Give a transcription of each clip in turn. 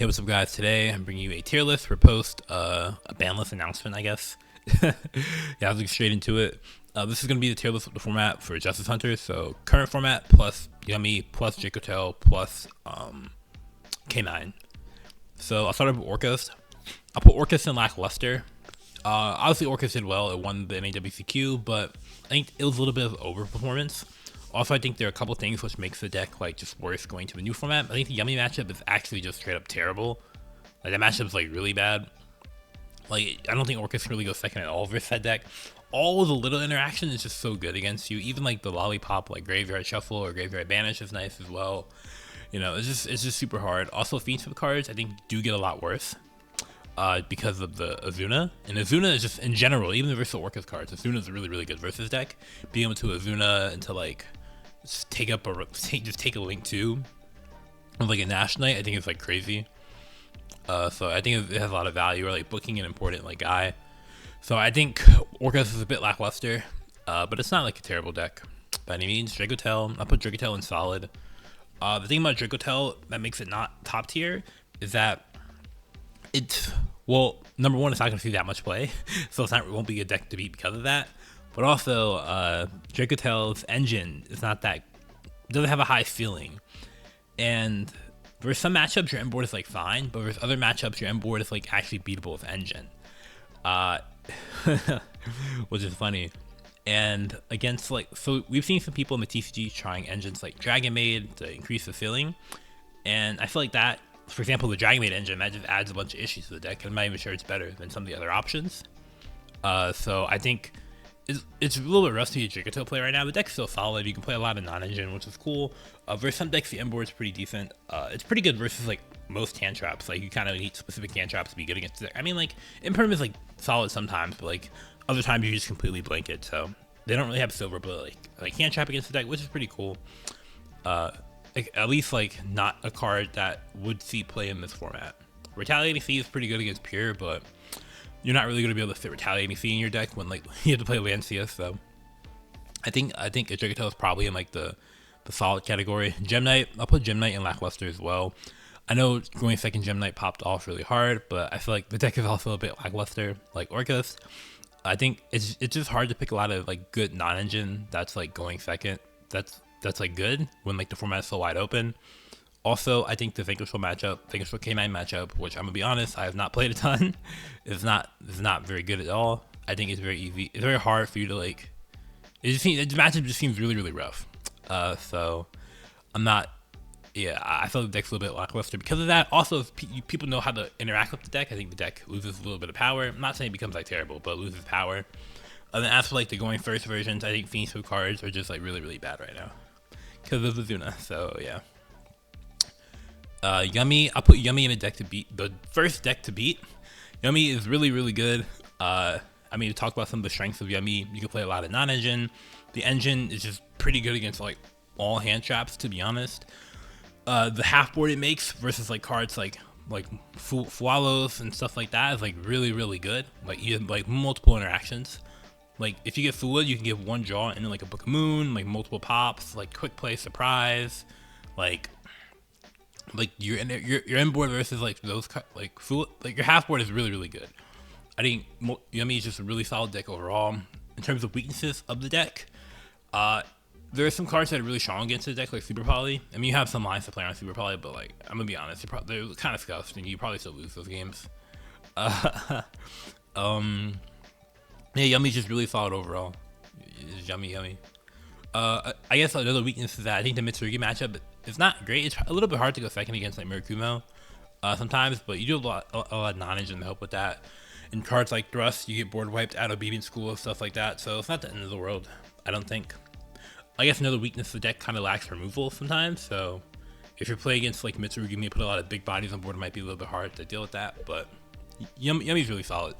Hey, what's up, guys? Today I'm bringing you a tier list for post a Banlist announcement, I guess. Yeah, I'll get straight into it. This is going to be the tier list with the format for Justice Hunters. So current format plus Yummy plus Jikotel plus K9. So I'll start with Orcus. I'll put Orcus in lackluster. Obviously Orcus did well. It won the MAWCQ, but I think it was a little bit of overperformance. Also, I think there are a couple things which makes the deck like just worse going to the new format. I think the Yummy matchup is actually just straight up terrible. Like that matchup is like really bad. Like I don't think Orcus can really go second at all versus that deck. All the little interaction is just so good against you. Even like the lollipop like Graveyard Shuffle or Graveyard Banish is nice as well. You know, it's just super hard. Also, Fiendship cards I think do get a lot worse. Because of the Azuna. And Azuna is just, in general, even the versus Orcus cards, Azuna is a really, really good versus deck. Being able to Azuna and to, like, just take up a, just take a Link 2 of, like, a Nash Knight, I think it's, like, crazy. So I think it has a lot of value, or, like, booking an important, like, guy. So I think Orcus is a bit lackluster, but it's not, like, a terrible deck by any means. Dragotel, I'll put Dragotel in solid. The thing about Dragotel that makes it not top tier is that well, number one, it's not going to see that much play, so it won't be a deck to beat because of that. But also, Dragotel's engine is not that, doesn't have a high ceiling. And for some matchups, your end board is like fine, but for other matchups, your end board is like actually beatable with engine. Which is funny. And against like, so we've seen some people in the TCG trying engines like Dragon Maid to increase the ceiling. And I feel like that, for example, the Dragon Maid engine, that just adds a bunch of issues to the deck. I'm not even sure it's better than some of the other options. So I think it's a little bit rusty to Jikoto play right now. The deck's still solid. You can play a lot of non-engine, which is cool. Versus some decks, the end board's pretty decent. It's pretty good versus like most hand traps. Like you kind of need specific hand traps to be good against the deck. I mean, like Imperm is like solid sometimes, but like other times you just completely blank it. So they don't really have silver, but like hand trap against the deck, which is pretty cool. Like, at least like not a card that would see play in this format. Retaliating Fee is pretty good against Pure, but you're not really going to be able to fit Retaliating Fee in your deck when like you have to play Lancia. So I think Dragotel is probably in like the solid category. Gem Knight, I'll put Gem Knight in lackluster as well. I know going second Gem Knight popped off really hard, but I feel like the deck is also a bit lackluster, like Orcus. I think it's just hard to pick a lot of like good non-engine that's like going second. That's like good when like the format is so wide open. Also, I think the Vanquishful K9 matchup, which I'm gonna be honest, I have not played a ton, is not very good at all. I think it's very easy. It's very hard for you to like. The matchup just seems really, really rough. So I'm not. Yeah, I feel the deck's a little bit lackluster because of that. Also, if people know how to interact with the deck, I think the deck loses a little bit of power. I'm not saying it becomes like terrible, but it loses power. And then as for like the going first versions, I think Fiend's cards are just like really, really bad right now because of Azuna. So yeah. Yummy, I'll put Yummy in a deck to beat. The first deck to beat. Yummy is really, really good. I mean, to talk about some of the strengths of Yummy, you can play a lot of non-engine. The engine is just pretty good against like all hand traps, to be honest. The half board it makes versus like cards like Fualos and stuff like that is like really, really good. Like you have like multiple interactions. Like if you get Fluid, you can get one draw and then like a Book of Moon, like multiple pops, like quick play surprise, like your end board versus like those like Fluid, like your half board is really, really good. I think Yummy is just a really solid deck overall. In terms of weaknesses of the deck, there are some cards that are really strong against the deck, like Super Poly. I mean, you have some lines to play on Super Poly, but like I'm gonna be honest, they're kind of scuffed, and you probably still lose those games. Yeah, Yummy's just really solid overall. It's yummy. I guess another weakness is that I think the Mitzugi matchup is not great. It's a little bit hard to go second against like Murakumo sometimes, but you do a lot of non-engine to help with that. In cards like Thrust, you get board wiped out of Beating School, stuff like that, so it's not the end of the world, I don't think. I guess another weakness, the deck kind of lacks removal sometimes, so if you're playing against like Mitsugi, you may put a lot of big bodies on board, it might be a little bit hard to deal with that, but Yummy's really solid.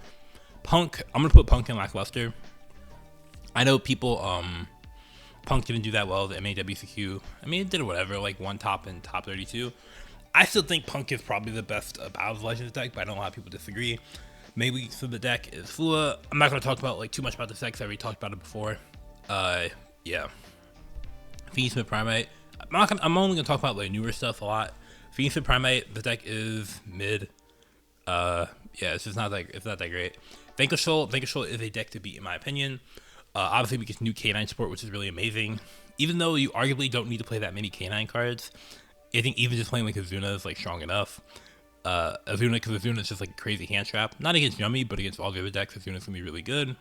Punk, I'm gonna put Punk in lackluster. I know people, Punk didn't do that well at the MAWCQ. I mean, it did whatever, like one top in top 32. I still think Punk is probably the best Battle of Legends deck, but I know a lot of people disagree. Maybe so the deck is Flua. I'm not gonna talk about like too much about this deck, 'cause I already talked about it before. Yeah. Fiend Smith Primate. I'm only gonna talk about like newer stuff a lot. Phoenix and Primate, the deck is mid. Yeah, it's not that great. Vanquish Soul is a deck to beat in my opinion. Obviously we get new K9 support, which is really amazing. Even though you arguably don't need to play that many K9 cards, I think even just playing like Azuna is like strong enough. Azuna, because Azuna is just like a crazy hand trap. Not against Yummy, but against all the other decks, Azuna's gonna be really good.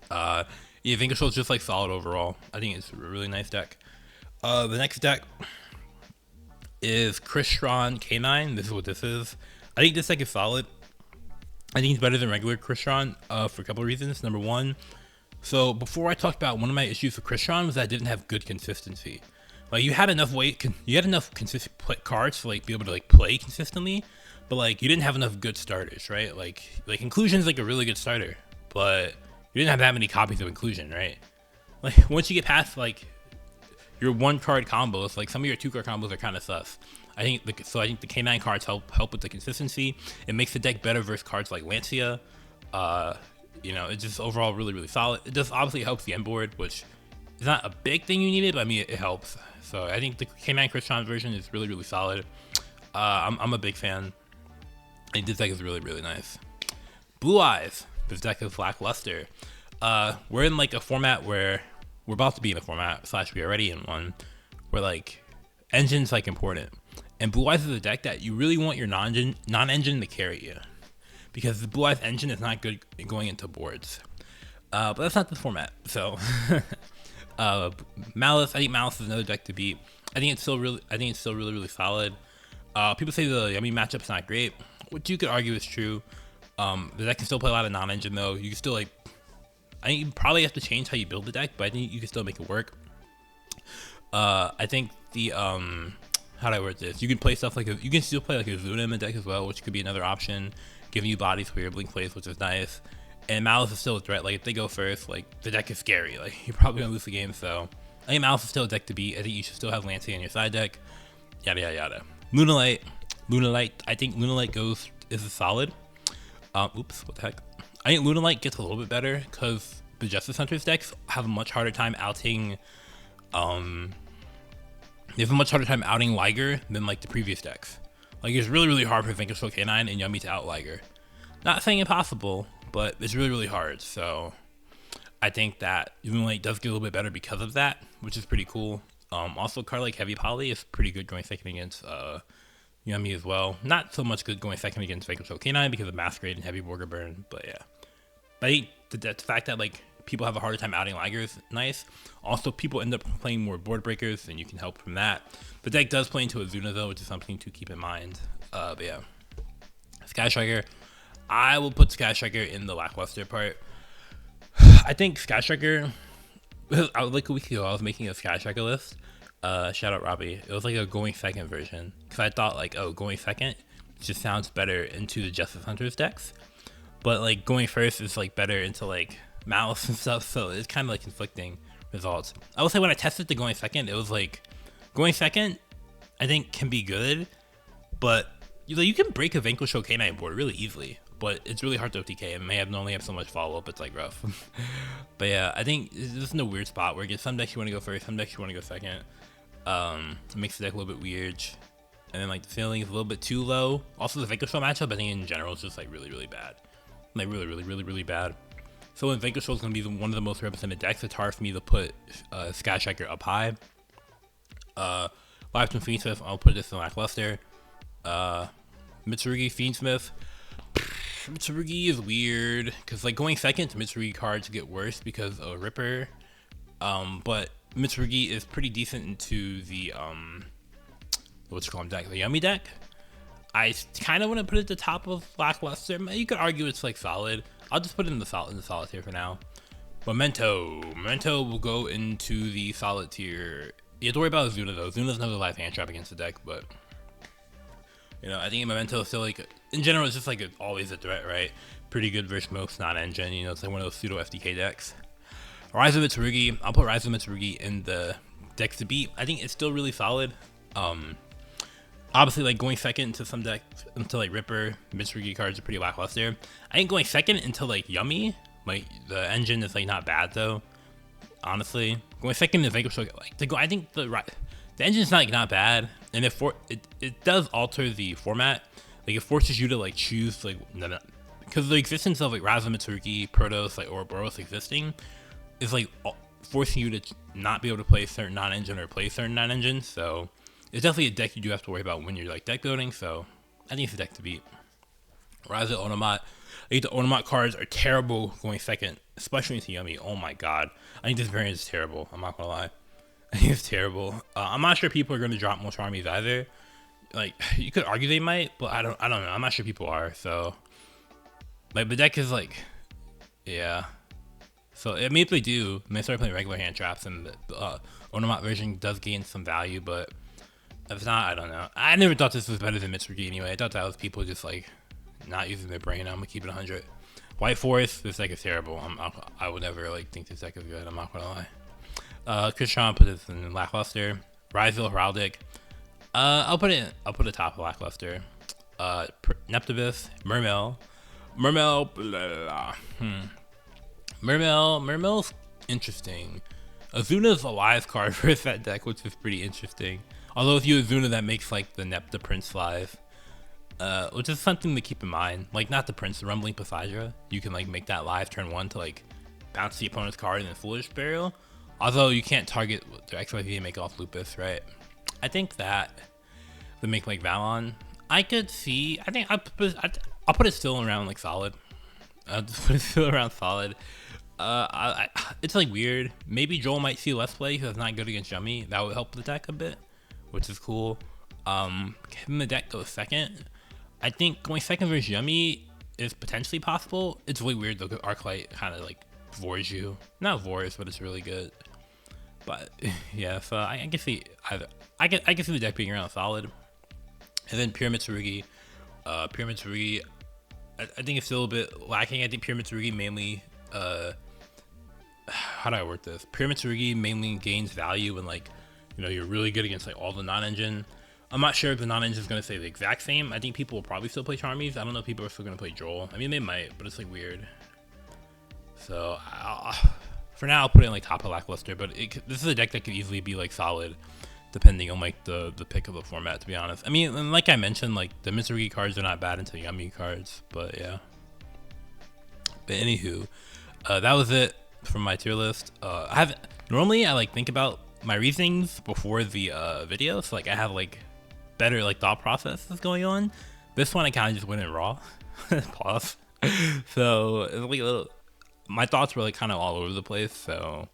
Yeah, Vanquish Soul is just like solid overall. I think it's a really nice deck. The next deck is Crystron K9. This is what this is. I think this deck is solid. I think it's better than regular Crystron for a couple of reasons. Number one, so before I talked about one of my issues with Crystron was that I didn't have good consistency. Like you had enough consistent cards to like be able to like play consistently, but like you didn't have enough good starters, right? Like Inclusion's like a really good starter, but you didn't have that many copies of Inclusion, right? Like once you get past like your 1-card combos, like some of your 2-card combos are kind of sus. I think the K9 cards help with the consistency. It makes the deck better versus cards like Lancia. You know, it's just overall really solid. It just obviously helps the end board, which is not a big thing you needed, but I mean it helps. So I think the K9 Crystron version is really solid. I'm a big fan. I think this deck is really nice. Blue Eyes. This deck is lackluster. We're in like a format where we're about to be in a format / we already in one where like engine's like important, and Blue Eyes is a deck that you really want your non-engine to carry you, because the Blue Eyes engine is not good going into boards. But that's not the format. So Malice, I think Malice is another deck to beat. I think it's still really solid. People say the Yummy matchup's not great, which you could argue is true. The deck can still play a lot of non-engine though. You can still like, I think you probably have to change how you build the deck, but I think you can still make it work. I think the how do I word this? You can play stuff like you can still play like a Azuna in the deck as well, which could be another option, giving you bodies for your blink plays, which is nice. And Malice is still a threat. Like if they go first, like the deck is scary. Like you're probably gonna lose the game. So I think Malice is still a deck to beat. I think you should still have Lancia in your side deck. Yada yada. Lunalight. I think Lunalight is a solid. Oops, what the heck? I think Lunalight gets a little bit better because the Justice Hunters decks have a much harder time outing. They have a much harder time outing Liger than like the previous decks. Like it's really hard for Vanquish Soul K9 and Yummy to out Liger. Not saying impossible, but it's really hard. So I think that Lunalight does get a little bit better because of that, which is pretty cool. Also, card like Heavy Poly is pretty good going second against Yummy as well. Not so much good going second against Vanquish Soul K9 because of Masquerade and Heavy Borger Burn, but yeah. But I think the fact that like people have a harder time outing Liger is nice. Also, people end up playing more board breakers, and you can help from that. The deck does play into Azuna though, which is something to keep in mind. But yeah, Sky Striker. I will put Sky Striker in the lackluster part. I think Sky Striker. Like a week ago, I was making a Sky Striker list. Shout out Robbie. It was like a going second version because I thought like, oh, going second just sounds better into the Justice Hunters decks, but like going first is like better into like Malice and stuff. So it's kind of like conflicting results. I will say when I tested the going second, it was like going second. I think can be good, but you can break a Vanquish Soul K9 board really easily. But it's really hard to OTK and may have only have so much follow-up, it's like rough. But yeah, I think this is in a weird spot where some decks you want to go first, some decks you want to go second. It makes the deck a little bit weird. And then like the ceiling is a little bit too low. Also the Vanquish Soul matchup, I think in general is just like really bad. Like really bad. So when Vanquish Soul is going to be one of the most represented decks, it's hard for me to put Sky Striker up high. Live from Fiendsmith, I'll put this in lackluster. Mitzugi, Fiendsmith. Mitsugi is weird because like going second to Mitsugi cards get worse because of Ripper, but Mitsugi is pretty decent into the deck, the Yummy deck. I kind of want to put it at the top of lackluster. You could argue it's like solid. I'll just put it in the solid tier for now. Memento will go into the solid tier. You have to worry about Azuna though. Azuna's another live hand trap against the deck, but you know, I think Memento is still like, in general, it's just like always a threat, right? Pretty good versus most non-engine, you know, it's like one of those pseudo FDK decks. Rise of Mitsugi, I'll put Rise of Mitsugi in the decks to beat. I think it's still really solid. Obviously, like going second into some decks, until like Ripper, Mitsugi cards are pretty lackluster. I think going second into like Yummy, like the engine is like not bad though. Honestly, going second into Vanquish, like I think the engine's not bad. and it does alter the format. Like it forces you to like choose like because the existence of like Raza Mitsugi, Protoss, like Ouroboros existing is like forcing you to not be able to play certain non-engine or play certain non-engines. So it's definitely a deck you do have to worry about when you're like deck building. So I think it's a deck to beat. Raza Onomat. I think the Onomat cards are terrible going second, especially into Yummy. Oh my god. I think this variant is terrible. I'm not gonna lie. I think it's terrible. I'm not sure people are gonna drop more Charmies either. Like you could argue they might, but I don't know. I'm not sure people are. So like the deck is like, yeah. So I mean, if they do, they start playing regular hand traps, and the Onomat version does gain some value. But if not, I don't know. I never thought this was better than Mitsugi anyway. I thought that was people just like not using their brain. I'm gonna keep it 100. White Forest, this deck is terrible. I would never like think this deck is good. I'm not gonna lie. Krishan put this in lackluster. Rysville Heraldic. I'll put it top of lackluster. Neptibus, Mermail, Mermail's interesting. Azuna's a live card for that deck, which is pretty interesting. Although if you Azuna, that makes like the Nep the Prince live, which is something to keep in mind. Like not the Prince, the Rumbling Poseidra. You can like make that live turn 1 to like bounce the opponent's card and then Foolish Burial. Although you can't target their XYZ and make off Lupus, right? I think that would make like Valon. I could see. I think I'll put it still around like solid. I'll just put it still around solid. It's like weird. Maybe Joel might see less play because it's not good against Yummy. That would help the deck a bit, which is cool. Can the deck go second? I think going second versus Yummy is potentially possible. It's really weird though because Arclight kind of like vores you. Not vores, but it's really good. But yeah, so I can see either. I can see the deck being around solid. And then Pure Mitsugi. I think it's still a bit lacking. I think Pure Mitsugi mainly how do I work this? Pure Mitsugi mainly gains value when like, you know, you're really good against like all the non-engine. I'm not sure if the non-engine is going to say the exact same. I think people will probably still play Charmies. I don't know if people are still going to play Joel. I mean, they might, but it's like weird. So for now, I'll put it in like top of lackluster, but this is a deck that could easily be like solid depending on like the pick of the format, to be honest. I mean, and like I mentioned, like the Mitsugi cards are not bad until Yummy cards, but yeah. But anywho, that was it from my tier list. Normally I like think about my reasonings before the video, so like I have like better like thought processes going on. This one I kind of just went in raw. Pause. So it was like a little, my thoughts were like kind of all over the place, so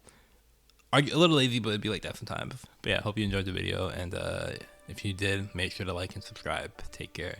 a little lazy, but it'd be like that sometimes. But yeah, hope you enjoyed the video, and if you did, make sure to like and subscribe. Take care.